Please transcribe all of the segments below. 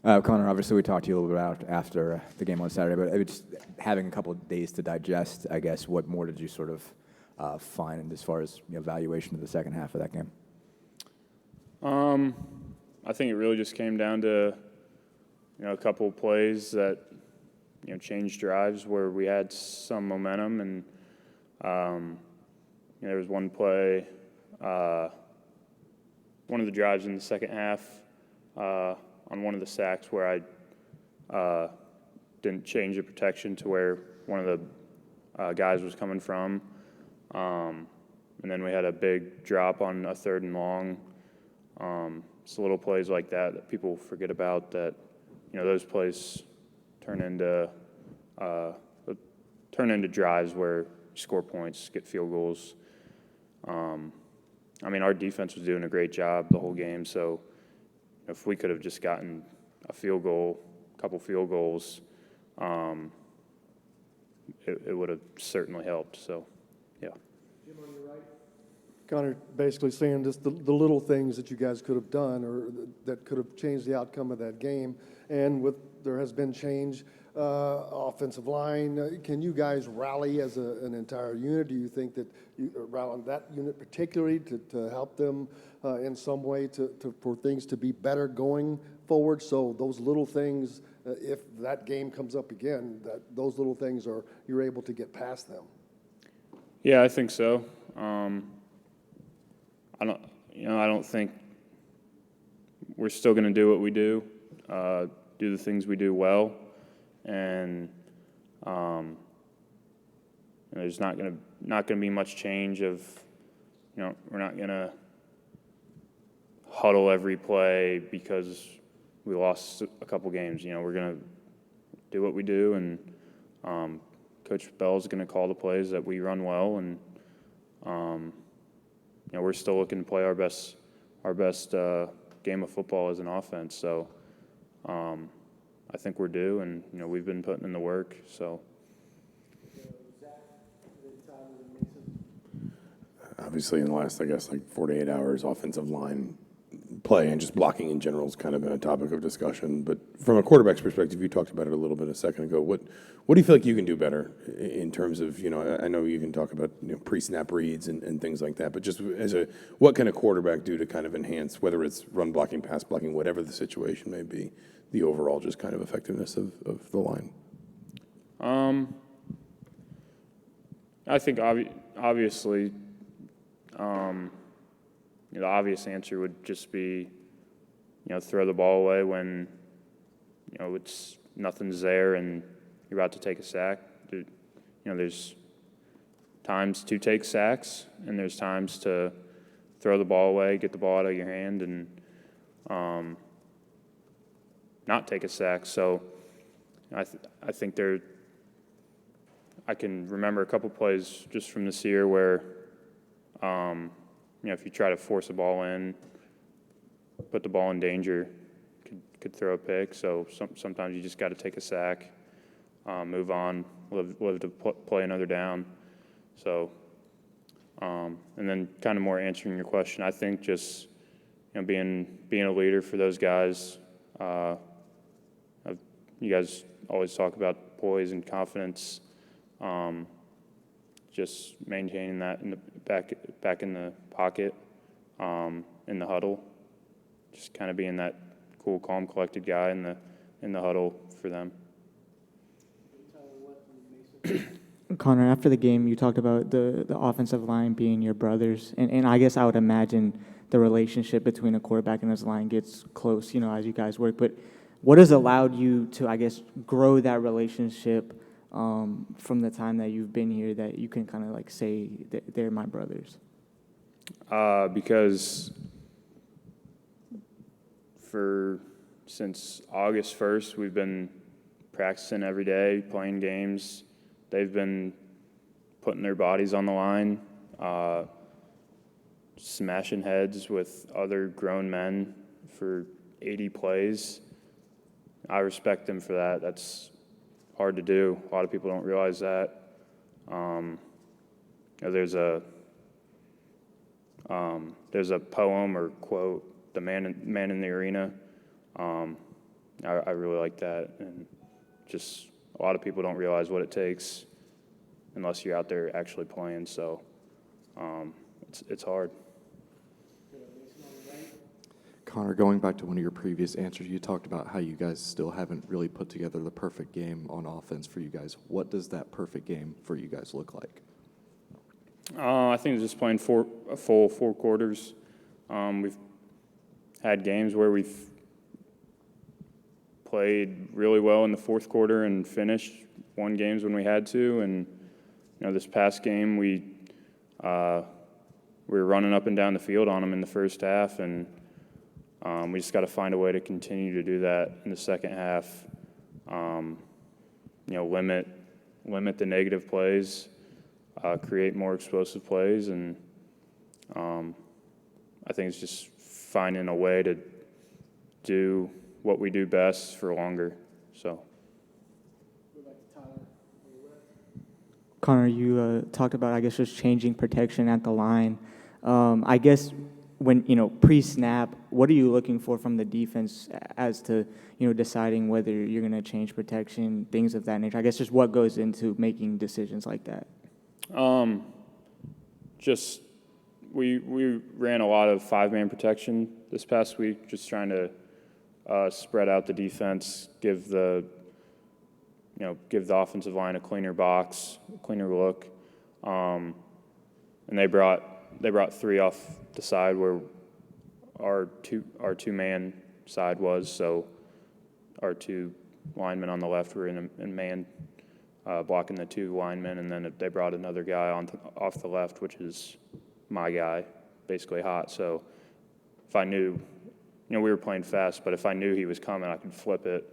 Connor, obviously we talked to you a little bit about after the game on Saturday, but just having a couple of days to digest, I guess, what more did you sort of find as far as valuation of the second half of that game? I think it really just came down to a couple of plays that changed drives where we had some momentum, and there was one play, one of the drives in the second half on one of the sacks where I didn't change the protection to where one of the guys was coming from, and then we had a big drop on a 3rd and long. So little plays like that people forget about, that those plays turn into drives where you score points, get field goals. Our defense was doing a great job the whole game, so if we could have just gotten a field goal, a couple field goals, it would have certainly helped. So, yeah. Jim, on your right. Connor, basically saying just the little things that you guys could have done or that could have changed the outcome of that game. And there has been change, offensive line. Can you guys rally as an entire unit? Do you think that you rally that unit particularly to help them in some way for things to be better going forward? So those little things, if that game comes up again, that those little things you're able to get past them. Yeah, I think so. I don't think we're still going to do what we do, do the things we do well, and there's not going to be much change of, we're not going to huddle every play because we lost a couple games. We're going to do what we do, and Coach Bell's going to call the plays that we run well, and we're still looking to play our best game of football as an offense. So I think we're due, and we've been putting in the work. So. Obviously, in the last, 48 hours, offensive line play and just blocking in general has kind of been a topic of discussion. But from a quarterback's perspective, you talked about it a little bit a second ago. What do you feel like you can do better in terms of, I know you can talk about pre-snap reads and things like that, but just what can a quarterback do to kind of enhance, whether it's run blocking, pass blocking, whatever the situation may be, the overall just kind of effectiveness of the line? I think obviously the obvious answer would just be, throw the ball away when, it's nothing's there and you're about to take a sack. There's times to take sacks and there's times to throw the ball away, get the ball out of your hand, and not take a sack. So I think I can remember a couple plays just from this year where, if you try to force a ball in, put the ball in danger, could throw a pick. So sometimes you just got to take a sack, move on, live to play another down. So, and then kind of more answering your question, I think just being a leader for those guys. You guys always talk about poise and confidence. Just maintaining that in the back in the pocket, in the huddle, just kind of being that cool, calm, collected guy in the huddle for them. Connor, after the game, you talked about the offensive line being your brothers, and I guess I would imagine the relationship between a quarterback and his line gets close, as you guys work. But what has allowed you to, I guess, grow that relationship from the time that you've been here, that you can kind of say that they're my brothers? Because since August 1st, we've been practicing every day, playing games. They've been putting their bodies on the line, smashing heads with other grown men for 80 plays. I respect them for that. That's hard to do. A lot of people don't realize that. There's a poem or quote the man in the arena. I really like that, and just a lot of people don't realize what it takes unless you're out there actually playing. So it's hard. Connor, going back to one of your previous answers, you talked about how you guys still haven't really put together the perfect game on offense for you guys. What does that perfect game for you guys look like? I think it's just playing a full 4 quarters. We've had games where we've played really well in the 4th quarter and finished, won games when we had to. And this past game we were running up and down the field on them in the first half, and we just got to find a way to continue to do that in the second half. Limit the negative plays, create more explosive plays, and I think it's just finding a way to do what we do best for longer. So. Connor, you talked about, I guess, just changing protection at the line. I guess when, pre-snap, what are you looking for from the defense as to, deciding whether you're going to change protection, things of that nature? I guess just what goes into making decisions like that? Just we ran a lot of 5-man protection this past week, just trying to spread out the defense, give the offensive line a cleaner box, a cleaner look. And they brought 3 off the side where our 2-man side was. So our 2 linemen on the left were in man blocking the 2 linemen, and then they brought another guy off the left, which is my guy, basically hot. So if I knew, we were playing fast, but if I knew he was coming, I could flip it,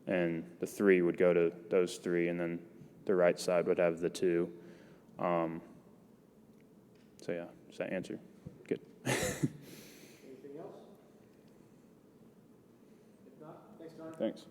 and the 3 would go to those 3, and then the right side would have the 2. So yeah, does that answer? Good. Anything else? If not, thanks, Connor. Thanks.